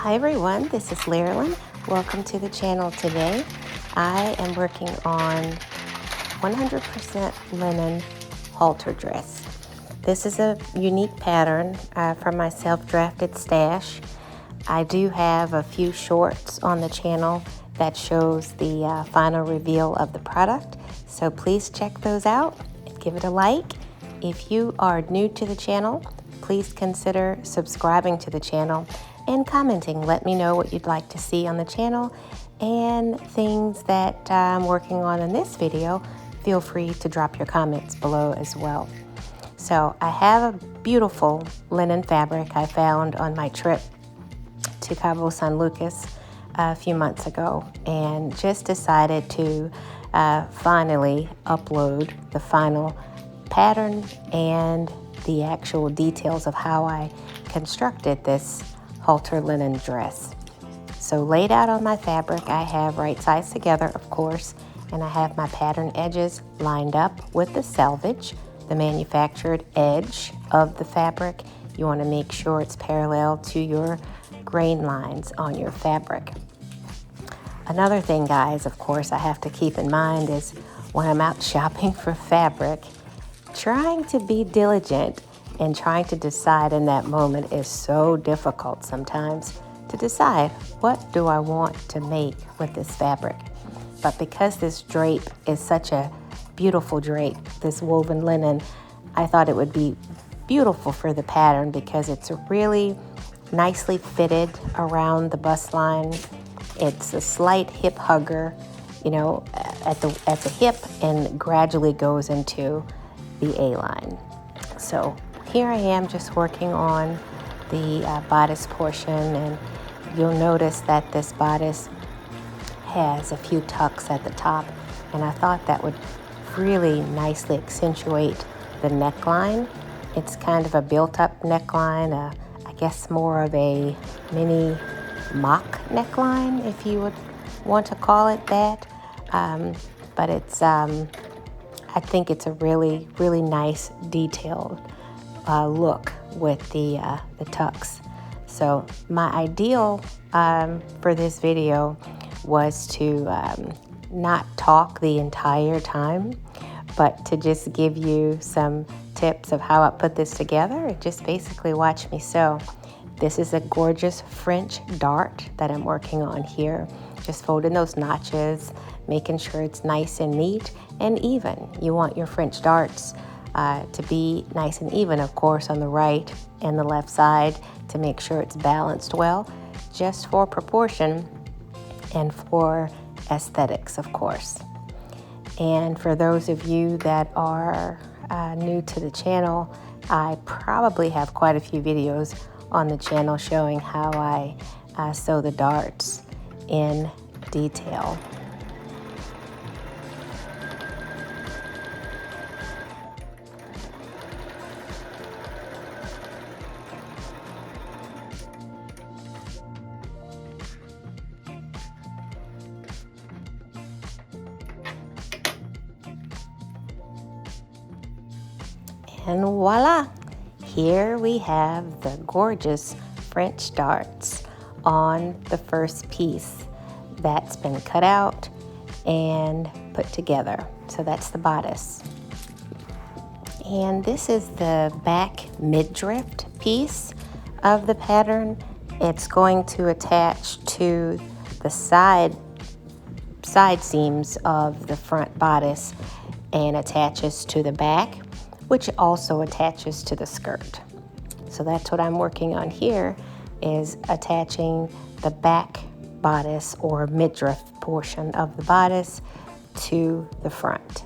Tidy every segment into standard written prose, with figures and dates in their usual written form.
Hi everyone, this is Linen. Welcome to the channel today. I am working on 100% linen halter dress. This is a unique pattern from my self-drafted stash. I do have a few shorts on the channel that shows the final reveal of the product, so please check those out and give it a like. If you are new to the channel, please consider subscribing to the channel and commenting. Let me know what you'd like to see on the channel and things that I'm working on in this video. Feel free to drop your comments below as well. So I have a beautiful linen fabric I found on my trip to Cabo San Lucas a few months ago, and just decided to finally upload the final pattern and the actual details of how I constructed this halter linen dress. So laid out on my fabric, I have right sides together, of course, and I have my pattern edges lined up with the selvage, the manufactured edge of the fabric. You want to make sure it's parallel to your grain lines on your fabric. Another thing, guys, of course, I have to keep in mind is when I'm out shopping for fabric, trying to be diligent and trying to decide in that moment is so difficult sometimes to decide, what do I want to make with this fabric? But because this drape is such a beautiful drape, this woven linen, I thought it would be beautiful for the pattern because it's really nicely fitted around the bust line. It's a slight hip hugger, you know, at the hip, and gradually goes into the A-line. So here I am just working on the bodice portion, and you'll notice that this bodice has a few tucks at the top, and I thought that would really nicely accentuate the neckline. It's kind of a built-up neckline, I guess more of a mini mock neckline, if you would want to call it that. But it's I think it's a really, really nice detailed look with the tucks. So my ideal for this video was to not talk the entire time, but to just give you some tips of how I put this together and just basically watch me sew. This is a gorgeous French dart that I'm working on here. Just folding those notches, making sure it's nice and neat and even. You want your French darts to be nice and even, of course, on the right and the left side to make sure it's balanced well, just for proportion and for aesthetics, of course. And for those of you that are new to the channel, I probably have quite a few videos on the channel showing how I sew the darts in detail. And voila! Here we have the gorgeous French darts on the first piece that's been cut out and put together. So that's the bodice. And this is the back midriff piece of the pattern. It's going to attach to the side seams of the front bodice and attaches to the back, which also attaches to the skirt. So that's what I'm working on here, is attaching the back bodice or midriff portion of the bodice to the front.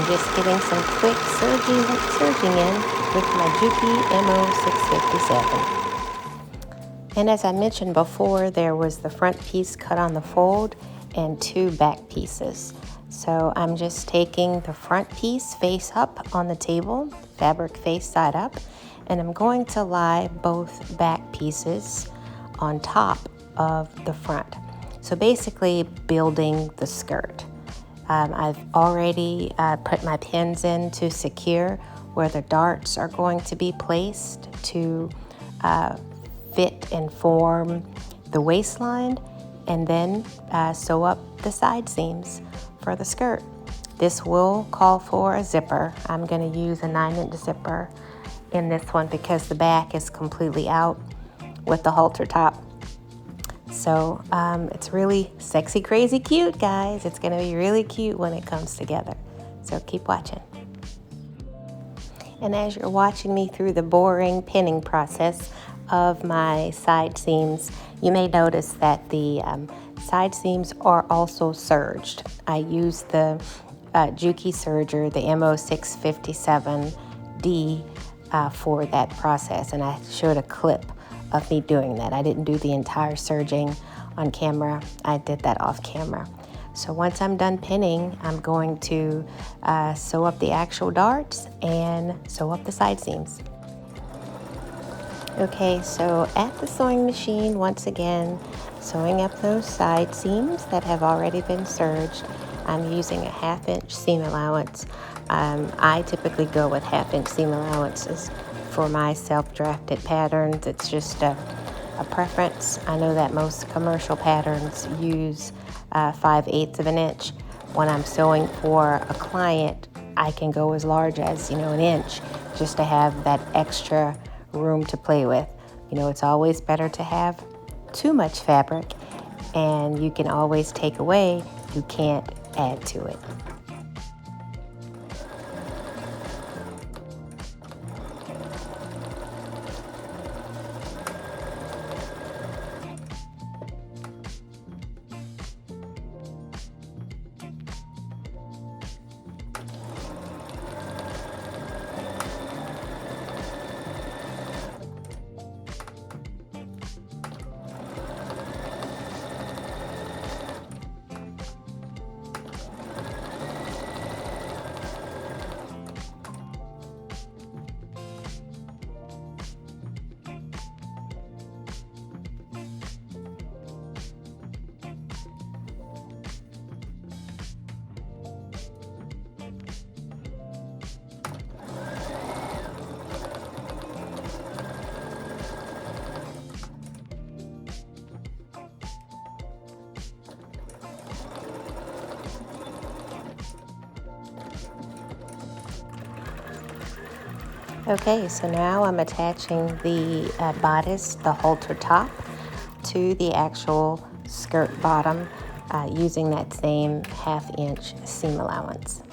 I'm just getting some quick serging in with my Juki MO657. And as I mentioned before, there was the front piece cut on the fold and 2 back pieces. So I'm just taking the front piece face up on the table, fabric face side up, and I'm going to lie both back pieces on top of the front. So basically building the skirt. I've already put my pins in to secure where the darts are going to be placed to fit and form the waistline, and then sew up the side seams for the skirt. This will call for a zipper. I'm going to use a 9-inch zipper in this one because the back is completely out with the halter top. So it's really sexy, crazy, cute, guys. It's going to be really cute when it comes together. So keep watching. And as you're watching me through the boring pinning process of my side seams, you may notice that the side seams are also serged. I used the Juki serger, the MO657D for that process, and I showed a clip of me doing that. I didn't do the entire serging on camera. I did that off camera. So once I'm done pinning, I'm going to sew up the actual darts and sew up the side seams. Okay, so at the sewing machine, once again, sewing up those side seams that have already been serged. I'm using a 1/2-inch seam allowance. I typically go with 1/2-inch seam allowances for my self-drafted patterns. It's just a preference. I know that most commercial patterns use 5/8 of an inch. When I'm sewing for a client, I can go as large as, an inch just to have that extra room to play with. It's always better to have too much fabric, and you can always take away. You can't add to it. Okay, so now I'm attaching the bodice, the halter top, to the actual skirt bottom using that same 1/2-inch seam allowance.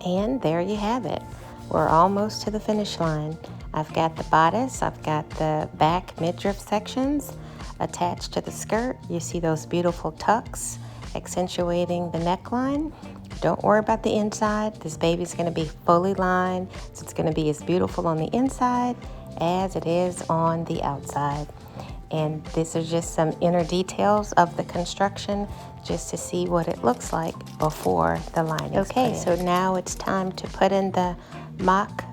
And there you have it. We're almost to the finish line. I've got the bodice, I've got the back midriff sections attached to the skirt. You see those beautiful tucks accentuating the neckline. Don't worry about the inside. This baby's gonna be fully lined, so it's gonna be as beautiful on the inside as it is on the outside. And this is just some inner details of the construction just to see what it looks like before the lining. Okay, so now it's time to put in the mock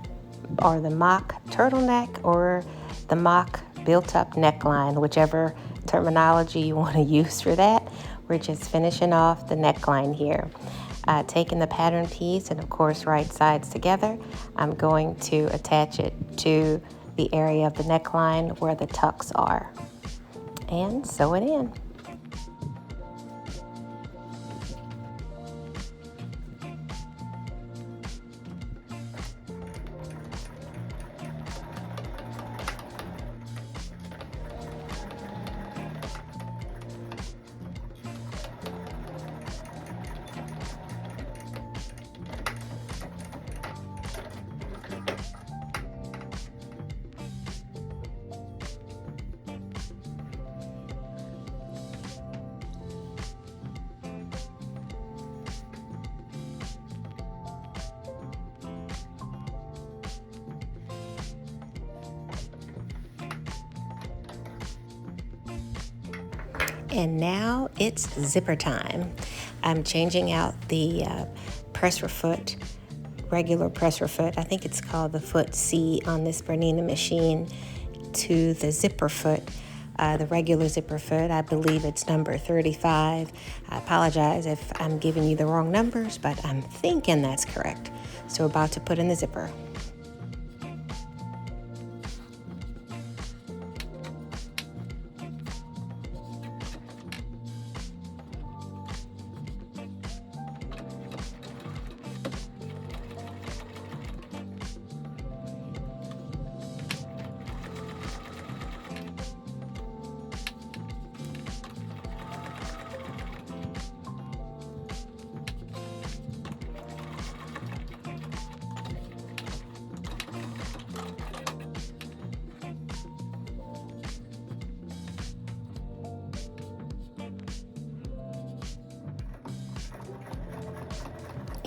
turtleneck or the mock built-up neckline, whichever terminology you want to use for that. We're just finishing off the neckline here. Taking the pattern piece and of course right sides together, I'm going to attach it to the area of the neckline where the tucks are, and sew it in. And now it's zipper time. I'm changing out the presser foot, regular presser foot. I think it's called the foot C on this Bernina machine, to the zipper foot, the regular zipper foot. I believe it's number 35. I apologize if I'm giving you the wrong numbers, but I'm thinking that's correct. So about to put in the zipper.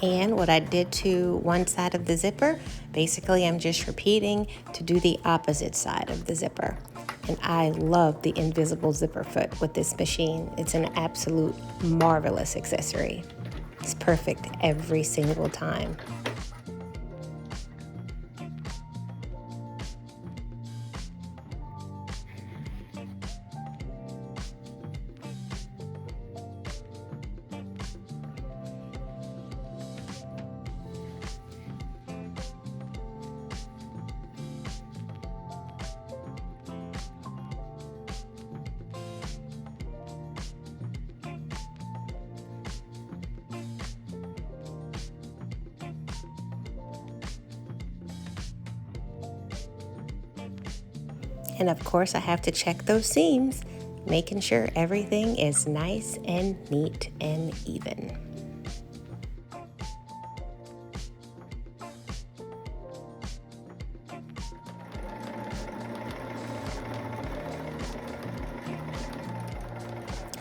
And what I did to one side of the zipper, basically I'm just repeating to do the opposite side of the zipper. And I love the invisible zipper foot with this machine. It's an absolute marvelous accessory. It's perfect every single time. And of course, I have to check those seams, making sure everything is nice and neat and even.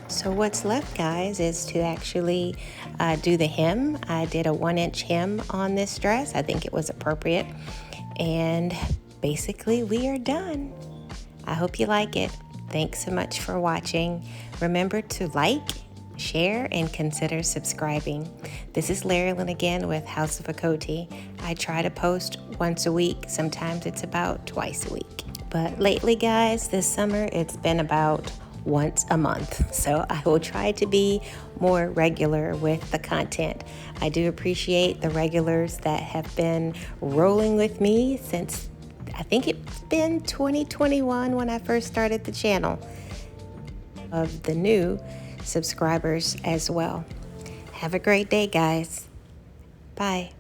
So what's left, guys, is to actually do the hem. I did a 1-inch hem on this dress. I think it was appropriate. And basically, we are done. I hope you like it. Thanks so much for watching. Remember to like, share, and consider subscribing. This is Linen again with House of Akoti. I try to post once a week. Sometimes it's about twice a week. But lately, guys, this summer, it's been about once a month. So I will try to be more regular with the content. I do appreciate the regulars that have been rolling with me since I think it's been 2021 when I first started the channel, of the new subscribers as well. Have a great day, guys. Bye.